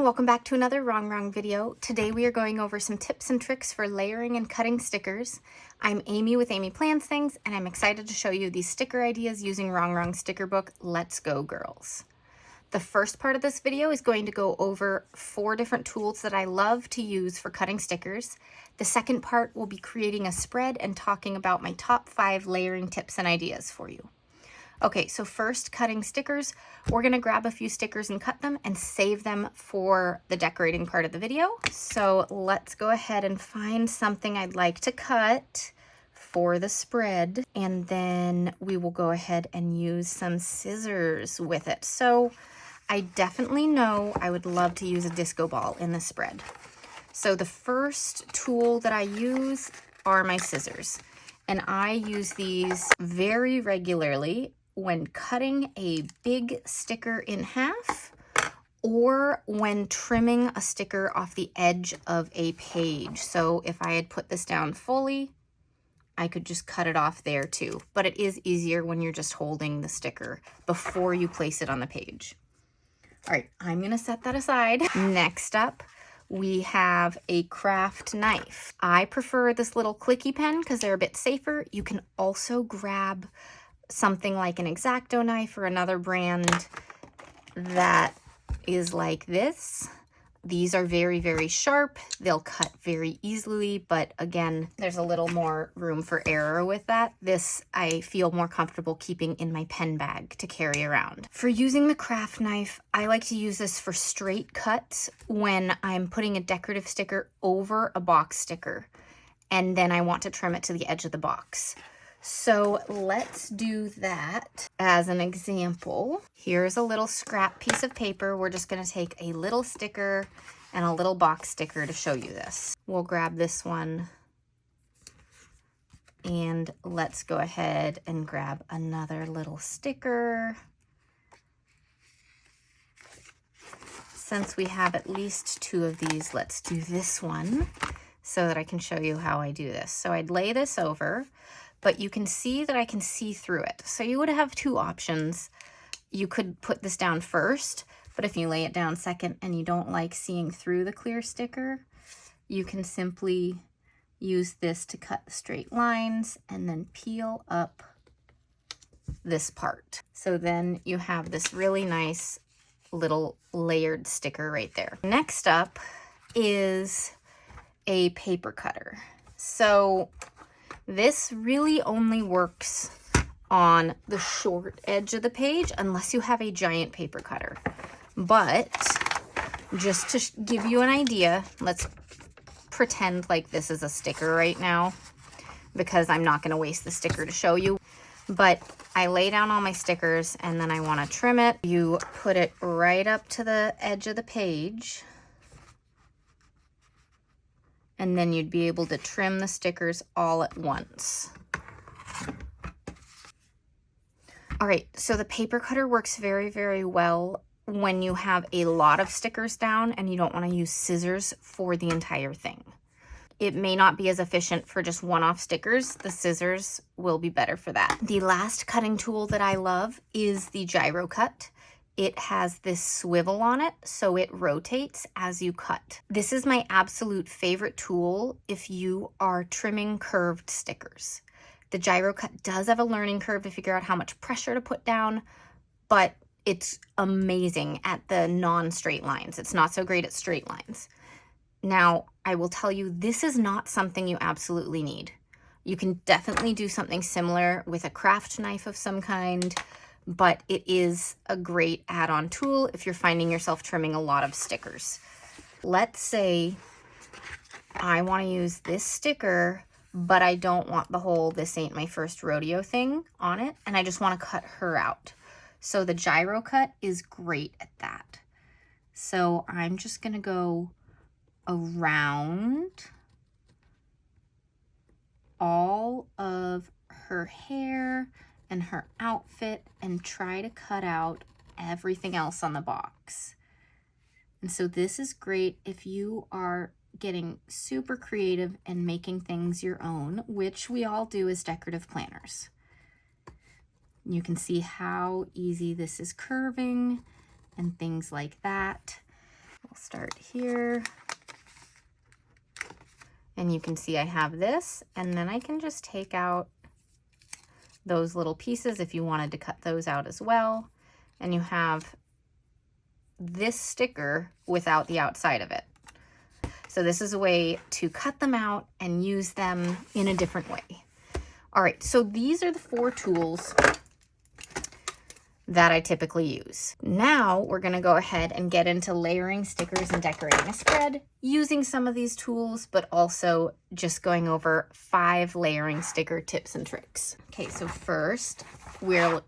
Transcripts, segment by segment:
welcome back to another Rongrong video. Today we are going over some tips and tricks for layering and cutting stickers. I'm Amy with Amy Plans Things, and I'm excited to show you these sticker ideas using Rongrong sticker book. Let's go, girls. The first part of this video is going to go over 4 different tools that I love to use for cutting stickers. The second part will be creating a spread and talking about my top 5 layering tips and ideas for you. Okay, so first, cutting stickers. We're gonna grab a few stickers and cut them and save them for the decorating part of the video. So let's go ahead and find something I'd like to cut for the spread, and then we will go ahead and use some scissors with it. So I definitely know I would love to use a disco ball in the spread. So the first tool that I use are my scissors, and I use these very regularly when cutting a big sticker in half or when trimming a sticker off the edge of a page. So if I had put this down fully, I could just cut it off there too. But it is easier when you're just holding the sticker before you place it on the page. All right, I'm gonna set that aside. Next up, we have a craft knife. I prefer this little clicky pen because they're a bit safer. You can also grab something like an X-Acto knife or another brand that is like this. These are very, very sharp. They'll cut very easily, but again, there's a little more room for error with that. This I feel more comfortable keeping in my pen bag to carry around. For using the craft knife, I like to use this for straight cuts when I'm putting a decorative sticker over a box sticker, and then I want to trim it to the edge of the box. So let's do that as an example. Here's a little scrap piece of paper. We're just going to take a little sticker and a little box sticker to show you this. We'll grab this one, and let's go ahead and grab another little sticker. Since we have at least 2 of these, let's do this one so that I can show you how I do this. So I'd lay this over, but you can see that I can see through it. So you would have 2 options. You could put this down first, but if you lay it down second and you don't like seeing through the clear sticker, you can simply use this to cut straight lines and then peel up this part. So then you have this really nice little layered sticker right there. Next up is a paper cutter. So this really only works on the short edge of the page unless you have a giant paper cutter. But just to give you an idea, let's pretend like this is a sticker right now because I'm not going to waste the sticker to show you. But I lay down all my stickers and then I want to trim it. You put it right up to the edge of the page, and then you'd be able to trim the stickers all at once. All right, so the paper cutter works very, very well when you have a lot of stickers down and you don't want to use scissors for the entire thing. It may not be as efficient for just one-off stickers. The scissors will be better for that. The last cutting tool that I love is the gyro cut. It has this swivel on it, so it rotates as you cut. This is my absolute favorite tool if you are trimming curved stickers. The gyro cut does have a learning curve to figure out how much pressure to put down, but it's amazing at the non-straight lines. It's not so great at straight lines. Now, I will tell you, this is not something you absolutely need. You can definitely do something similar with a craft knife of some kind, but it is a great add-on tool if you're finding yourself trimming a lot of stickers. Let's say I want to use this sticker, but I don't want the whole "this ain't my first rodeo" thing on it, and I just want to cut her out. So the gyro cut is great at that. So I'm just going to go around all of her hair and her outfit and try to cut out everything else on the box. And so this is great if you are getting super creative and making things your own, which we all do as decorative planners. You can see how easy this is curving and things like that. We'll start here. And you can see I have this, and then I can just take out those little pieces if you wanted to cut those out as well. And you have this sticker without the outside of it. So this is a way to cut them out and use them in a different way. All right, so these are the 4 tools that I typically use. Now we're gonna go ahead and get into layering stickers and decorating a spread using some of these tools, but also just going over 5 layering sticker tips and tricks. Okay, so first we're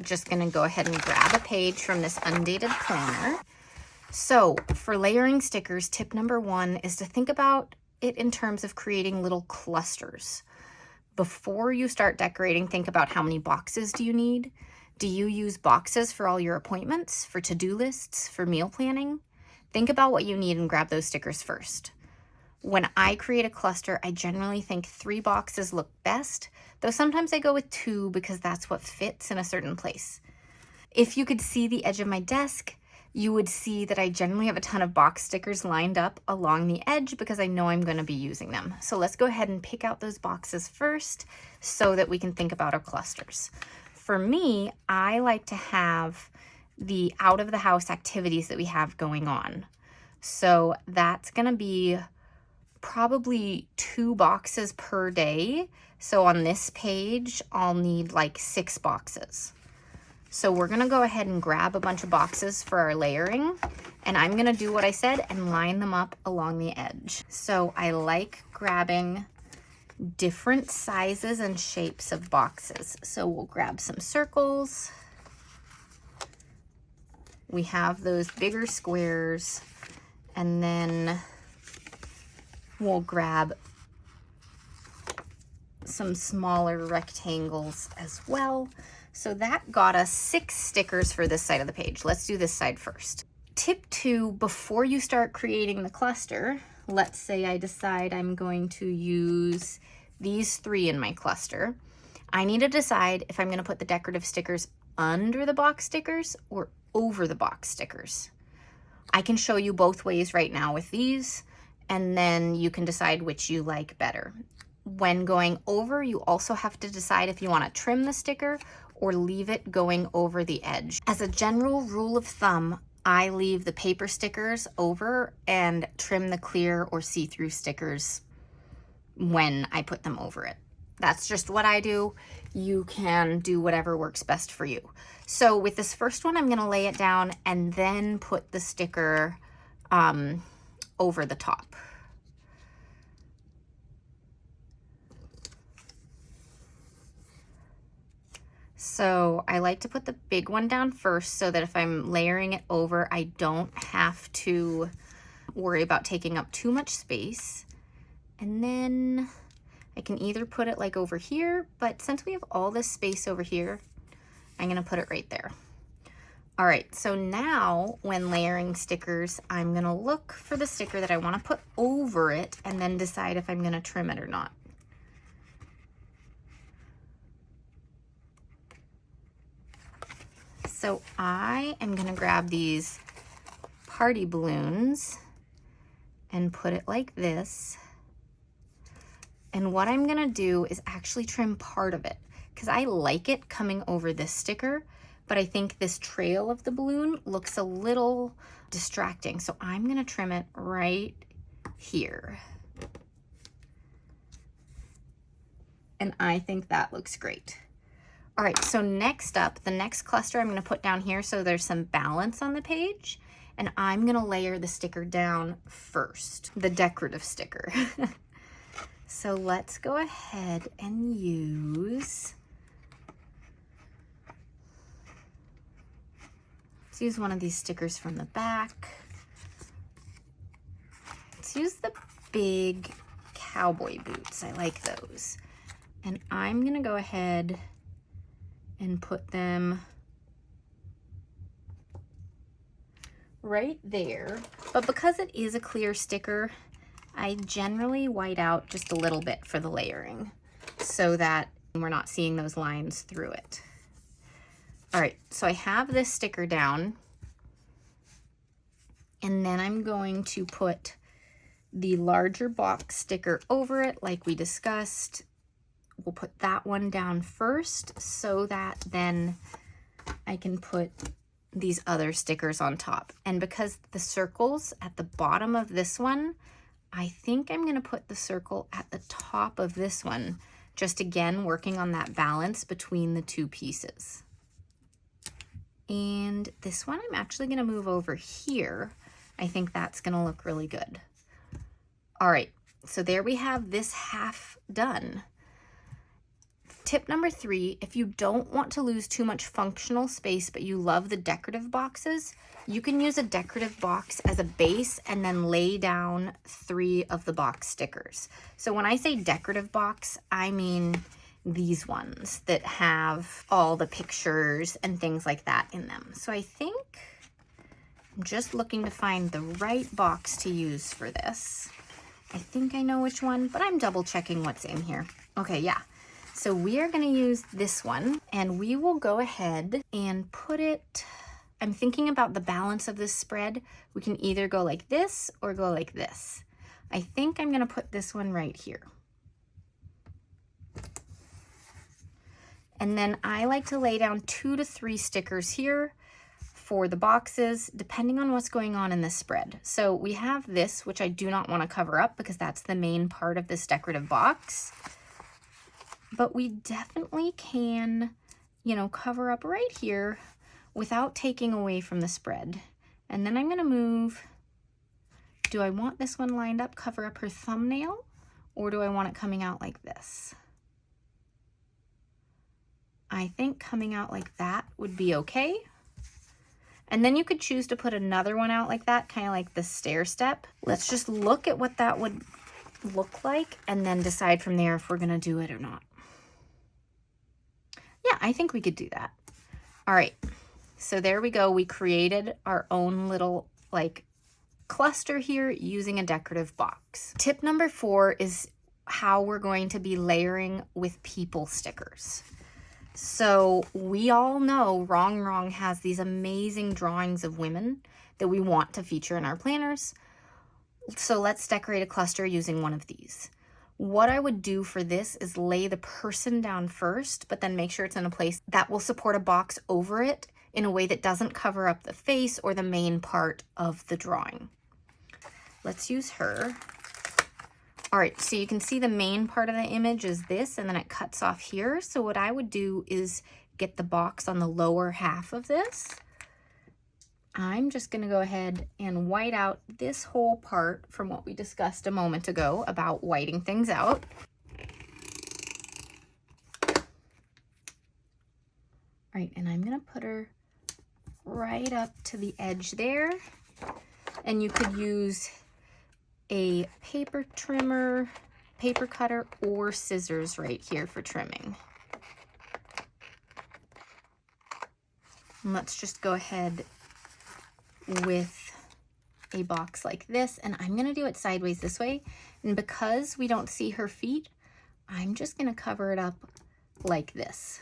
just gonna go ahead and grab a page from this undated planner. So for layering stickers, tip number 1 is to think about it in terms of creating little clusters. Before you start decorating, think about how many boxes do you need? Do you use boxes for all your appointments, for to-do lists, for meal planning? Think about what you need and grab those stickers first. When I create a cluster, I generally think 3 boxes look best, though sometimes I go with 2 because that's what fits in a certain place. If you could see the edge of my desk, you would see that I generally have a ton of box stickers lined up along the edge because I know I'm going to be using them. So let's go ahead and pick out those boxes first so that we can think about our clusters. For me, I like to have the out of the house activities that we have going on. So that's going to be probably 2 boxes per day. So on this page, I'll need like 6 boxes. So we're gonna go ahead and grab a bunch of boxes for our layering, and I'm gonna do what I said and line them up along the edge. So I like grabbing different sizes and shapes of boxes. So we'll grab some circles. We have those bigger squares, and then we'll grab some smaller rectangles as well. So that got us 6 stickers for this side of the page. Let's do this side first. Tip 2, before you start creating the cluster, let's say I decide I'm going to use these 3 in my cluster. I need to decide if I'm going to put the decorative stickers under the box stickers or over the box stickers. I can show you both ways right now with these, and then you can decide which you like better. When going over, you also have to decide if you want to trim the sticker or leave it going over the edge. As a general rule of thumb, I leave the paper stickers over and trim the clear or see-through stickers when I put them over it. That's just what I do. You can do whatever works best for you. So with this first one, I'm gonna lay it down and then put the sticker over the top. So I like to put the big one down first so that if I'm layering it over, I don't have to worry about taking up too much space. And then I can either put it like over here, but since we have all this space over here, I'm gonna put it right there. All right, so now when layering stickers, I'm gonna look for the sticker that I wanna put over it and then decide if I'm gonna trim it or not. So I am gonna grab these party balloons and put it like this. And what I'm gonna do is actually trim part of it because I like it coming over this sticker, but I think this trail of the balloon looks a little distracting. So I'm gonna trim it right here. And I think that looks great. All right, so next up, the next cluster I'm gonna put down here so there's some balance on the page, and I'm gonna layer the sticker down first, the decorative sticker. So let's go ahead and let's use one of these stickers from the back. Let's use the big cowboy boots, I like those. And I'm gonna go ahead and put them right there. But because it is a clear sticker, I generally white out just a little bit for the layering so that we're not seeing those lines through it. All right, so I have this sticker down And then I'm going to put the larger box sticker over it like we discussed. We'll put that one down first so that then I can put these other stickers on top. And because the circle's at the bottom of this one, I think I'm going to put the circle at the top of this one, just again working on that balance between the two pieces. And this one I'm actually going to move over here. I think that's going to look really good. All right, so there we have this half done. Tip number 3, if you don't want to lose too much functional space, but you love the decorative boxes, you can use a decorative box as a base and then lay down 3 of the box stickers. So when I say decorative box, I mean these ones that have all the pictures and things like that in them. So I think I'm just looking to find the right box to use for this. I think I know which one, but I'm double checking what's in here. Okay, yeah. So we are going to use this one, and we will go ahead and put it, I'm thinking about the balance of this spread. We can either go like this or go like this. I think I'm going to put this one right here. And then I like to lay down 2 to 3 stickers here for the boxes, depending on what's going on in this spread. So we have this, which I do not want to cover up because that's the main part of this decorative box. But we definitely can, you know, cover up right here without taking away from the spread. And then I'm going to move, do I want this one lined up, cover up her thumbnail, or do I want it coming out like this? I think coming out like that would be okay. And then you could choose to put another one out like that, kind of like the stair step. Let's just look at what that would look like and then decide from there if we're going to do it or not. Yeah, I think we could do that. All right, so there we go. We created our own little like cluster here using a decorative box. Tip number 4 is how we're going to be layering with people stickers. So we all know Rongrong has these amazing drawings of women that we want to feature in our planners. So let's decorate a cluster using one of these. What I would do for this is lay the person down first, but then make sure it's in a place that will support a box over it in a way that doesn't cover up the face or the main part of the drawing. Let's use her. All right, so you can see the main part of the image is this, and then it cuts off here. So what I would do is get the box on the lower half of this. I'm just gonna go ahead and white out this whole part from what we discussed a moment ago about whiting things out. All right, and I'm gonna put her right up to the edge there. And you could use a paper trimmer, paper cutter, or scissors right here for trimming. And let's just go ahead with a box like this, and I'm going to do it sideways this way, and because we don't see her feet, I'm just going to cover it up like this.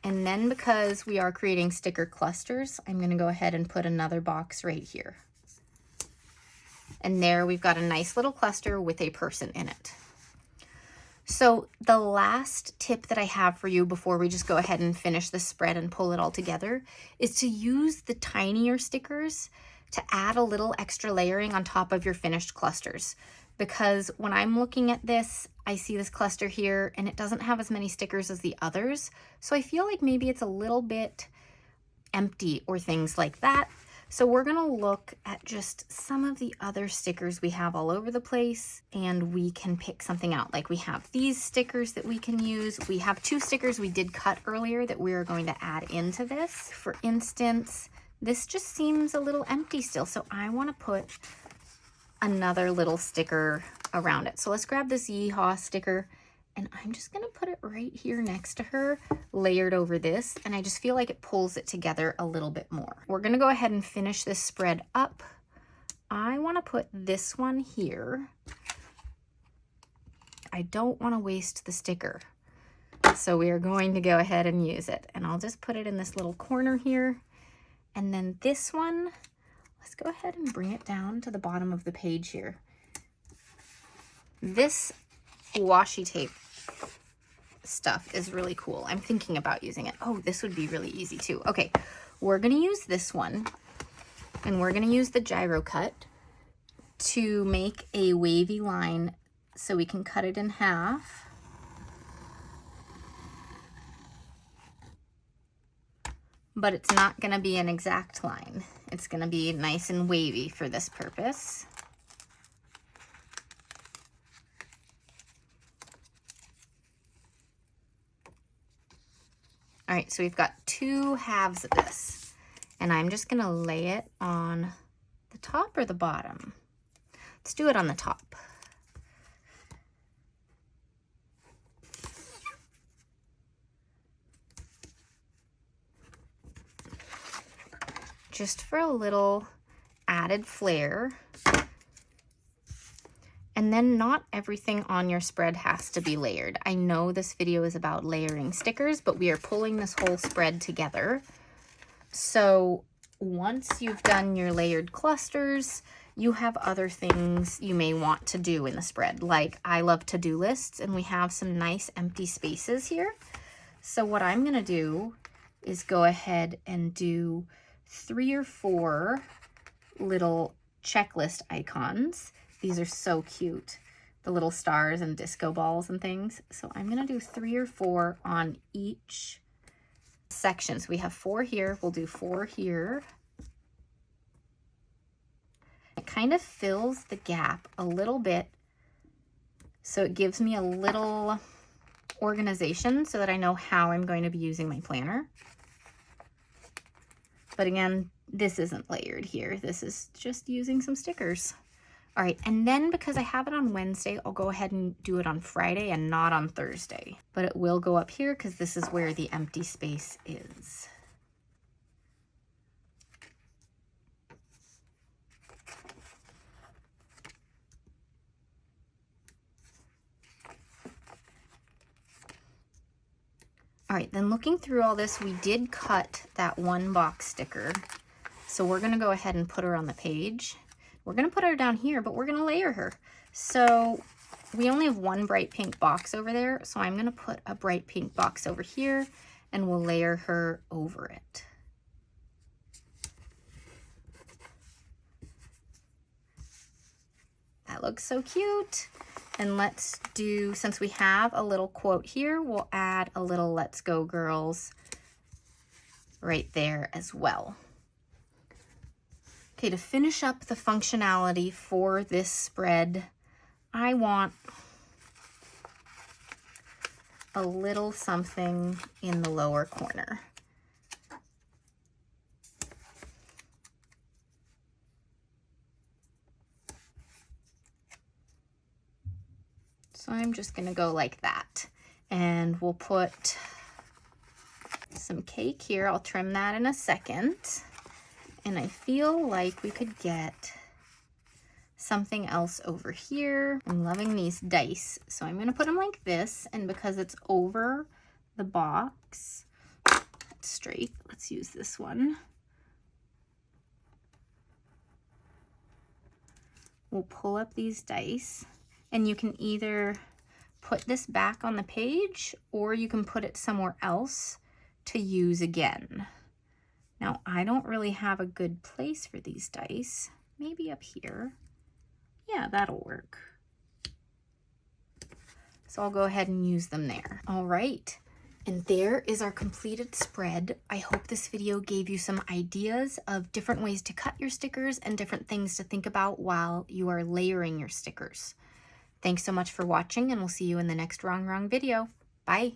And then because we are creating sticker clusters, I'm going to go ahead and put another box right here. And there we've got a nice little cluster with a person in it. So the last tip that I have for you before we just go ahead and finish the spread and pull it all together is to use the tinier stickers to add a little extra layering on top of your finished clusters. Because when I'm looking at this, I see this cluster here and it doesn't have as many stickers as the others. So I feel like maybe it's a little bit empty or things like that. So we're gonna look at just some of the other stickers we have all over the place, and we can pick something out. Like we have these stickers that we can use. We have 2 stickers we did cut earlier that we're going to add into this. For instance, this just seems a little empty still, so I wanna put another little sticker around it. So let's grab this Yeehaw sticker, and I'm just gonna put it right here next to her, layered over this, and I just feel like it pulls it together a little bit more. We're gonna go ahead and finish this spread up. I wanna put this one here. I don't wanna waste the sticker, so we are going to go ahead and use it. And I'll just put it in this little corner here, And then this one, let's go ahead and bring it down to the bottom of the page here. This washi tape stuff is really cool. I'm thinking about using it. Oh, this would be really easy too. Okay, we're gonna use this one, and we're gonna use the gyro cut to make a wavy line so we can cut it in half. But it's not gonna be an exact line. It's gonna be nice and wavy for this purpose. All right, so we've got 2 halves of this, and I'm just gonna lay it on the top or the bottom. Let's do it on the top. Just for a little added flair. And then not everything on your spread has to be layered. I know this video is about layering stickers, but we are pulling this whole spread together. So once you've done your layered clusters, you have other things you may want to do in the spread. Like I love to-do lists, and we have some nice empty spaces here. So what I'm gonna do is go ahead and do 3 or 4 little checklist icons. These are so cute, the little stars and disco balls and things. So I'm gonna do 3 or 4 on each section. So we have 4 here, we'll do 4 here. It kind of fills the gap a little bit, so it gives me a little organization so that I know how I'm going to be using my planner. But again, this isn't layered here. This is just using some stickers. All right, and then because I have it on Wednesday, I'll go ahead and do it on Friday and not on Thursday. But it will go up here because this is where the empty space is. All right, then looking through all this, we did cut that 1 box sticker. So we're gonna go ahead and put her on the page. We're gonna put her down here, but we're gonna layer her. So we only have 1 bright pink box over there, so I'm gonna put a bright pink box over here, and we'll layer her over it. That looks so cute. And let's do, since we have a little quote here, we'll add a little "Let's Go Girls" right there as well. Okay, to finish up the functionality for this spread, I want a little something in the lower corner. So I'm just gonna go like that. And we'll put some cake here. I'll trim that in a second. And I feel like we could get something else over here. I'm loving these dice. So I'm gonna put them like this, and because it's over the box, it's straight, let's use this one. We'll pull up these dice, and you can either put this back on the page or you can put it somewhere else to use again. Now, I don't really have a good place for these dice. Maybe up here. Yeah, that'll work. So I'll go ahead and use them there. All right, and there is our completed spread. I hope this video gave you some ideas of different ways to cut your stickers and different things to think about while you are layering your stickers. Thanks so much for watching, and we'll see you in the next Rongrong video. Bye.